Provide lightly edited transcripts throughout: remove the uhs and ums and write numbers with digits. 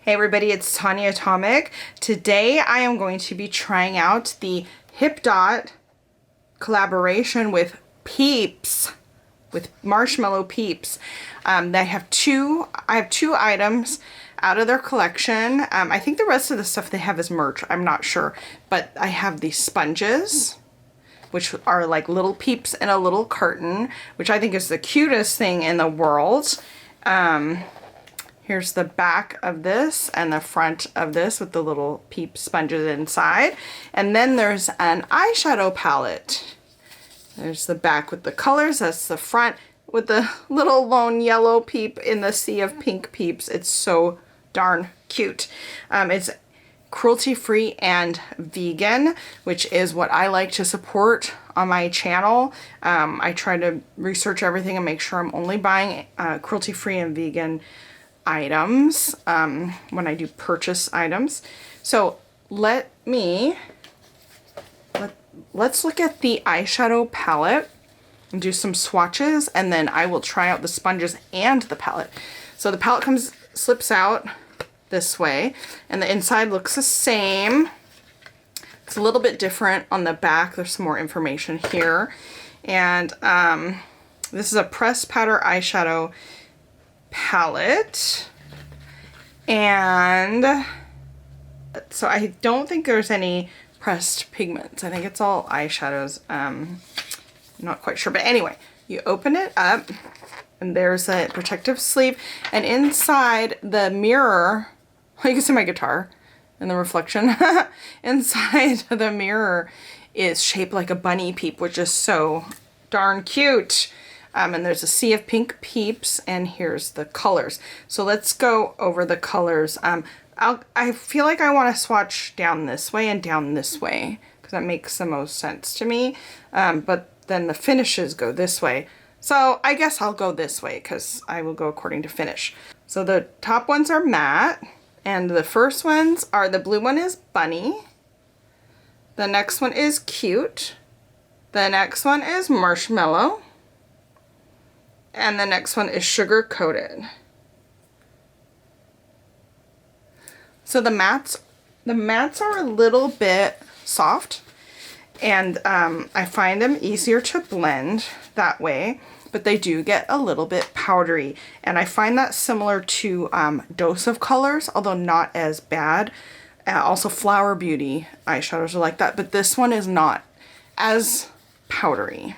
Hey everybody, it's Tanya Atomic. Today I am going to be trying out the Hipdot collaboration with Peeps, with Marshmallow Peeps. I have two items out of their collection. I think the rest of the stuff they have is merch, I'm not sure. But I have these sponges, which are like little Peeps in a little carton, which I think is the cutest thing in the world. Here's the back of this and the front of this with the little Peep sponges inside. And then there's an eyeshadow palette. There's the back with the colors. That's the front with the little lone yellow Peep in the sea of pink Peeps. It's so darn cute. It's cruelty-free and vegan, which is what I like to support on my channel. I try to research everything and make sure I'm only buying cruelty-free and vegan items when I do purchase items. So let's look at the eyeshadow palette and do some swatches, and then I will try out the sponges and the palette. So the palette slips out this way, and the inside looks the same. It's a little bit different on the back. There's some more information here. And this is a pressed powder eyeshadow palette, and so I don't think there's any pressed pigments. I think it's all eyeshadows. I'm not quite sure, but anyway, you open it up and there's a protective sleeve, and inside the mirror, you can see my guitar in the reflection. Inside the mirror is shaped like a bunny Peep, which is so darn cute. And there's a sea of pink Peeps, and here's the colors. So let's go over the colors. I feel like I want to swatch down this way and down this way, because that makes the most sense to me. But then the finishes go this way. So I guess I'll go this way, because I will go according to finish. So the top ones are matte, and the first ones are, the blue one is bunny. The next one is cute. The next one is marshmallow. And the next one is sugar coated. So the mattes are a little bit soft, and I find them easier to blend that way, but they do get a little bit powdery. And I find that similar to Dose of Colors, although not as bad. Also Flower Beauty eyeshadows are like that, but this one is not as powdery.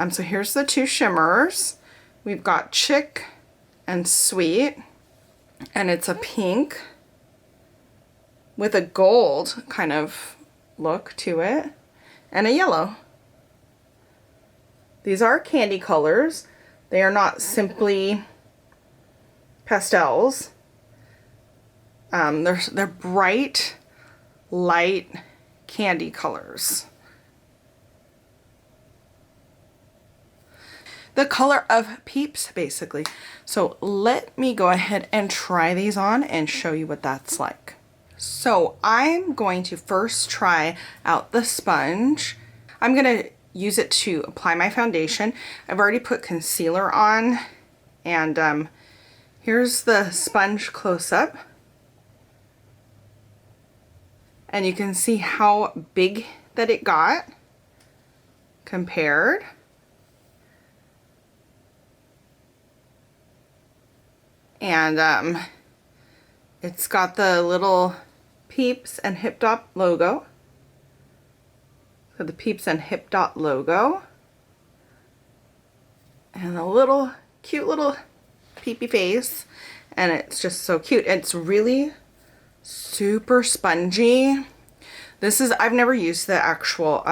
So here's the two shimmers. We've got Chick and Sweet, and it's a pink with a gold kind of look to it, and a yellow. These are candy colors. They are not simply pastels. They're bright, light candy colors. The color of Peeps, basically. So let me go ahead and try these on and show you what that's like. So I'm going to first try out the sponge. I'm going to use it to apply my foundation. I've already put concealer on, and here's the sponge close up. And you can see how big that it got compared. And it's got the little Peeps and Hipdot logo. So the Peeps and Hipdot logo. And a little cute little peepy face. And it's just so cute. It's really super spongy. I've never used the actual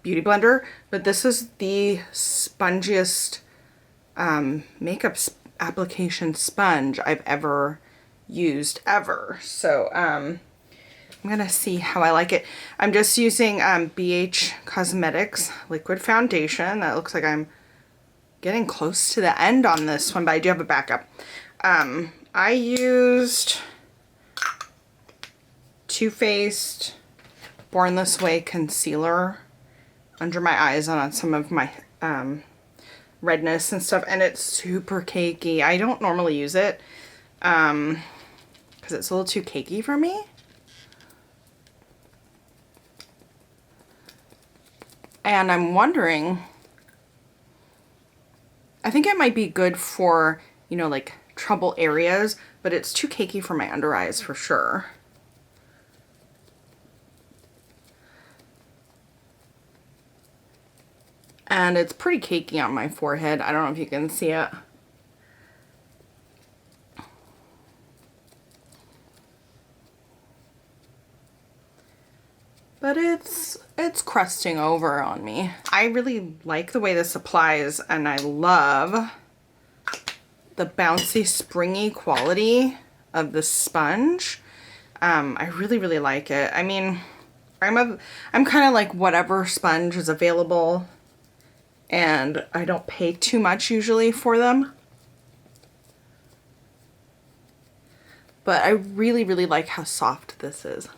Beauty Blender, but this is the spongiest makeup application sponge I've ever used ever. So I'm gonna see how I like it. I'm just using BH Cosmetics liquid foundation. That looks like I'm getting close to the end on this one, but I do have a backup. I used Too Faced Born This Way concealer under my eyes and on some of my redness and stuff, and it's super cakey. I don't normally use it. because it's a little too cakey for me. And I'm wondering, I think it might be good for, you know, like trouble areas, but it's too cakey for my under eyes for sure. And it's pretty cakey on my forehead. I don't know if you can see it. But it's crusting over on me. I really like the way this applies, and I love the bouncy, springy quality of the sponge. I really, really like it. I mean, I'm kind of like whatever sponge is available, and I don't pay too much usually for them. But I really, really like how soft this is.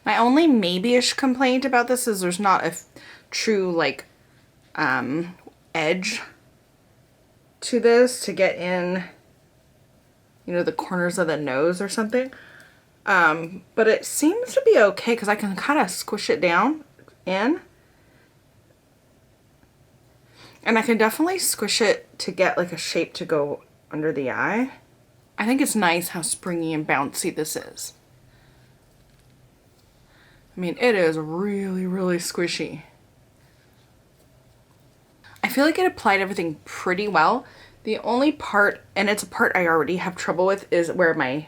My only maybe-ish complaint about this is there's not a true like edge to this to get in, you know, the corners of the nose or something. But it seems to be okay because I can kind of squish it down in. And I can definitely squish it to get like a shape to go under the eye. I think it's nice how springy and bouncy this is. I mean, it is really, really squishy. I feel like it applied everything pretty well. The only part, and it's a part I already have trouble with, is where my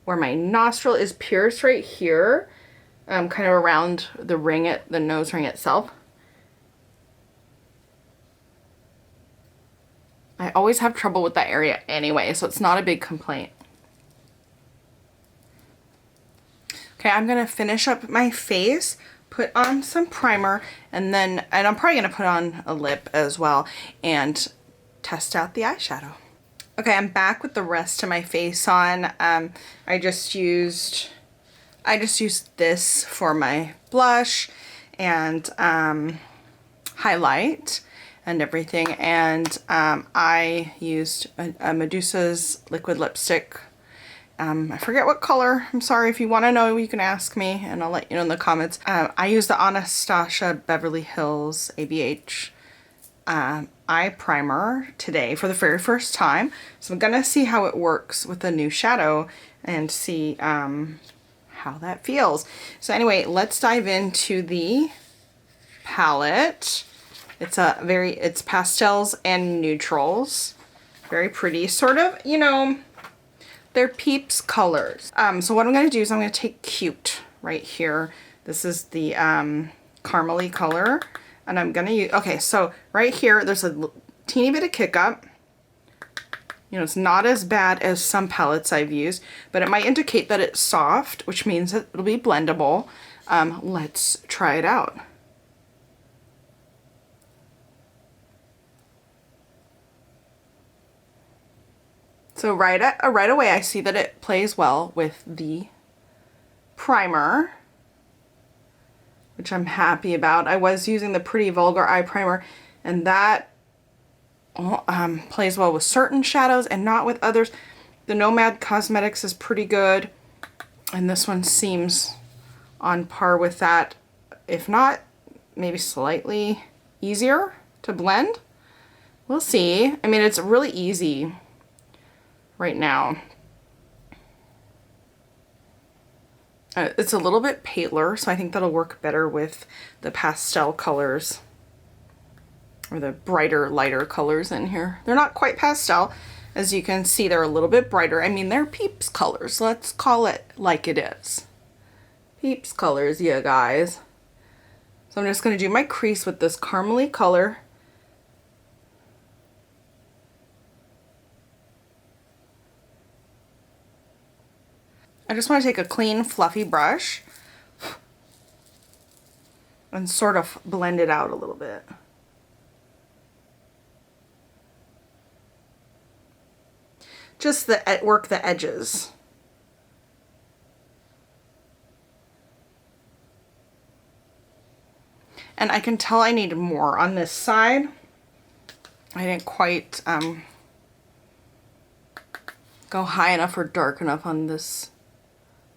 nostril is pierced right here, kind of around the ring, the nose ring itself. I always have trouble with that area anyway, so it's not a big complaint. Okay, I'm gonna finish up my face, put on some primer, and I'm probably gonna put on a lip as well and test out the eyeshadow. Okay, I'm back with the rest of my face on. I just used this for my blush and highlight and everything, and I used a Medusa's liquid lipstick. I forget what color. I'm sorry. If you want to know, you can ask me and I'll let you know in the comments. I used the Anastasia Beverly Hills ABH eye primer today for the very first time. So I'm gonna see how it works with the new shadow and see how that feels. So anyway, let's dive into the palette. It's pastels and neutrals. Very pretty, sort of, you know, they're Peeps colors. So what I'm going to do is I'm going to take Cute right here. This is the caramely color. And I'm going to use, okay, so right here, there's a teeny bit of kick up. You know, it's not as bad as some palettes I've used, but it might indicate that it's soft, which means that it'll be blendable. Let's try it out. So right away, I see that it plays well with the primer, which I'm happy about. I was using the Pretty Vulgar eye primer, and that plays well with certain shadows and not with others. The Nomad Cosmetics is pretty good, and this one seems on par with that, if not maybe slightly easier to blend. We'll see. I mean, it's really easy right now. It's a little bit paler, so I think that'll work better with the pastel colors or the brighter, lighter colors in here. They're not quite pastel. As you can see, they're a little bit brighter. I mean, they're Peeps colors. Let's call it like it is. Peeps colors, yeah, guys. So I'm just going to do my crease with this caramely color. I just want to take a clean, fluffy brush and sort of blend it out a little bit. Just work the edges. And I can tell I need more on this side. I didn't quite go high enough or dark enough on this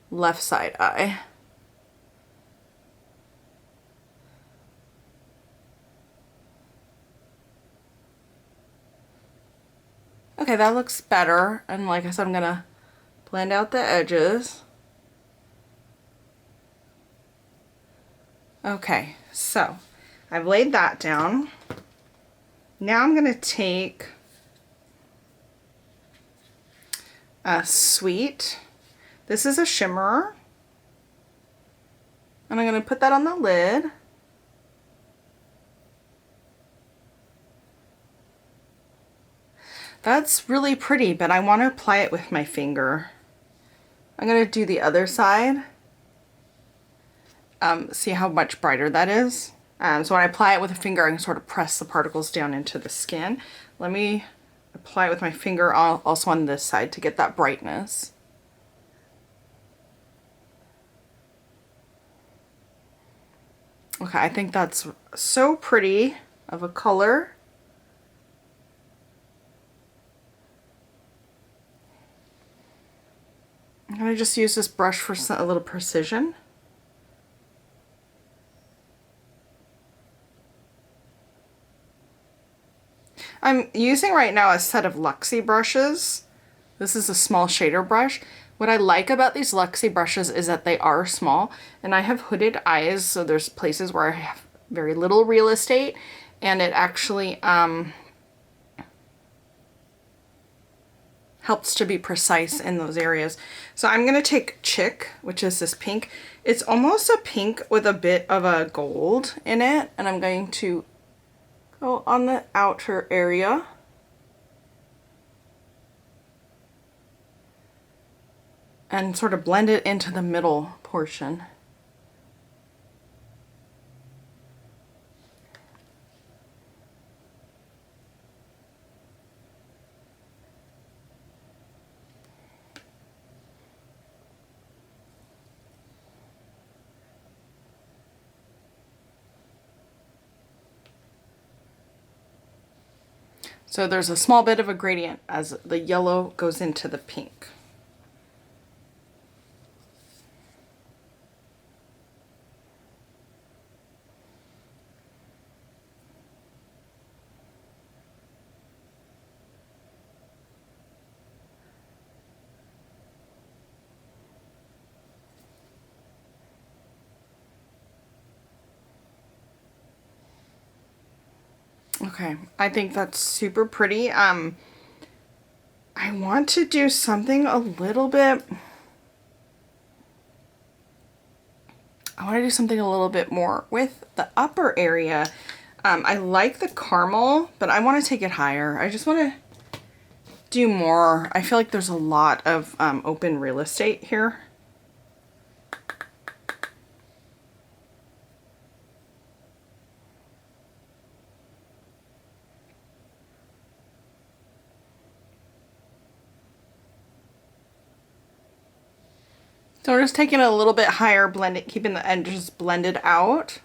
left side eye. Okay, that looks better. And like I said, I'm gonna blend out the edges. Okay, so I've laid that down. Now I'm gonna take a Sweet. This is a shimmer. And I'm gonna put that on the lid. That's really pretty, but I want to apply it with my finger. I'm going to do the other side. See how much brighter that is. So when I apply it with a finger, I can sort of press the particles down into the skin. Let me apply it with my finger also on this side to get that brightness. Okay, I think that's so pretty of a color. I'm going to just use this brush for a little precision. I'm using right now a set of Luxie brushes. This is a small shader brush. What I like about these Luxie brushes is that they are small, and I have hooded eyes, so there's places where I have very little real estate, and it actually helps to be precise in those areas. So I'm going to take Chick, which is this pink. It's almost a pink with a bit of a gold in it, and I'm going to go on the outer area. And sort of blend it into the middle portion. So there's a small bit of a gradient as the yellow goes into the pink. Okay, I think that's super pretty. I want to do something a little bit... I want to do something a little bit more with the upper area. I like the caramel, but I want to take it higher. I just want to do more. I feel like there's a lot of open real estate here. So we're just taking it a little bit higher, blending, keeping the edges blended out.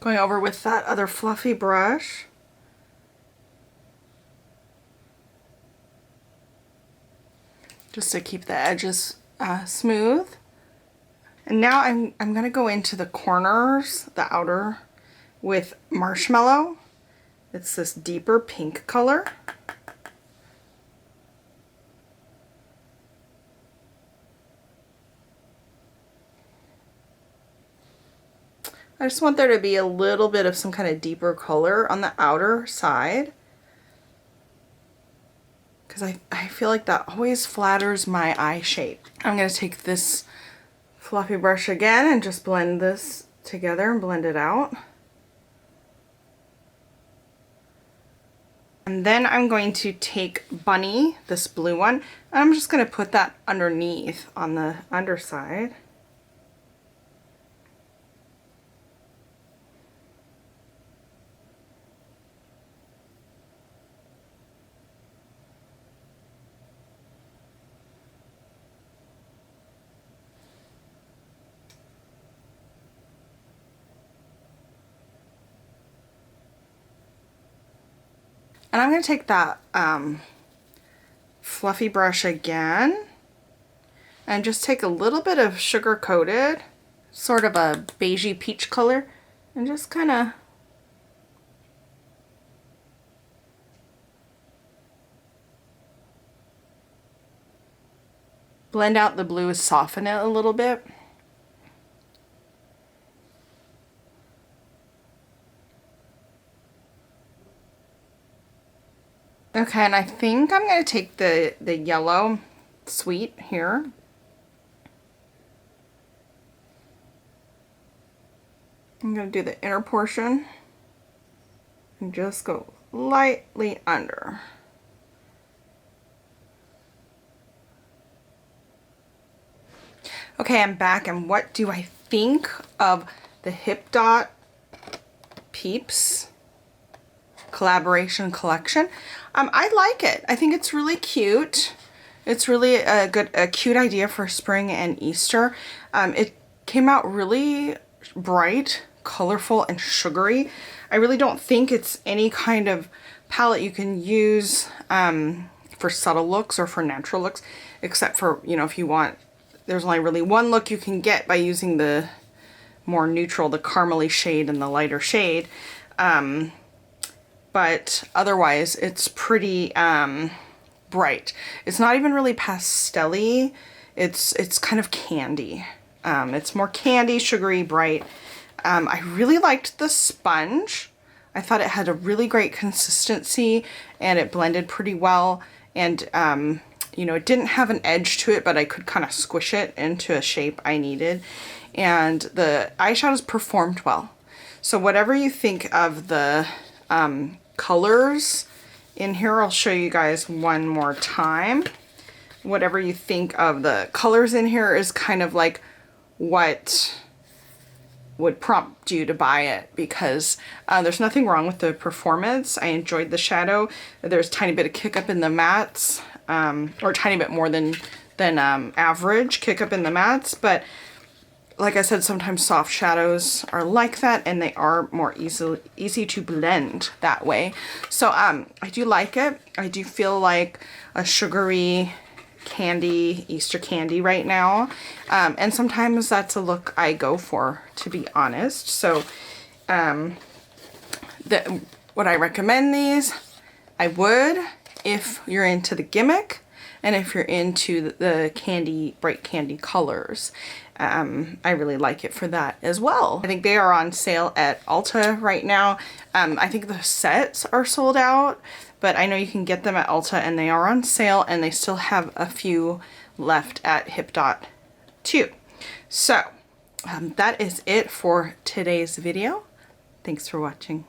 Going over with that other fluffy brush. Just to keep the edges smooth. And now I'm going to go into the corners, the outer, with Marshmallow. It's this deeper pink color. I just want there to be a little bit of some kind of deeper color on the outer side, because I feel like that always flatters my eye shape. I'm going to take this fluffy brush again and just blend this together and blend it out. And then I'm going to take Bunny, this blue one, and I'm just going to put that underneath on the underside. And I'm going to take that fluffy brush again and just take a little bit of sugar coated, sort of a beigey peach color, and just kind of blend out the blue, soften it a little bit. Okay, and I think I'm going to take the yellow sweet here. I'm going to do the inner portion and just go lightly under. Okay, I'm back, and what do I think of the Hipdot Peeps collaboration collection? I like it. I think it's really cute. It's really a cute idea for spring and Easter. It came out really bright, colorful, and sugary. I really don't think it's any kind of palette you can use for subtle looks or for natural looks, except for, you know, if you want, there's only really one look you can get by using the more neutral, the caramely shade and the lighter shade. But otherwise it's pretty bright. It's not even really pastel-y. It's kind of candy. It's more candy, sugary, bright. I really liked the sponge. I thought it had a really great consistency and it blended pretty well. And you know, it didn't have an edge to it, but I could kind of squish it into a shape I needed. And the eyeshadows performed well. So whatever you think of the colors in here, I'll show you guys one more time. Whatever you think of the colors in here is kind of like what would prompt you to buy it, because there's nothing wrong with the performance. I enjoyed the shadow. There's a tiny bit of kick up in the mattes, or a tiny bit more than average kick up in the mattes, but like I said, sometimes soft shadows are like that, and they are more easy to blend that way. So I do like it. I do feel like a sugary candy, Easter candy right now. And sometimes that's a look I go for, to be honest. So would I recommend these? I would, if you're into the gimmick and if you're into the candy, bright candy colors. I really like it for that as well. I think they are on sale at Ulta right now. I think the sets are sold out, but I know you can get them at Ulta and they are on sale, and they still have a few left at Hipdot too. So that is it for today's video. Thanks for watching.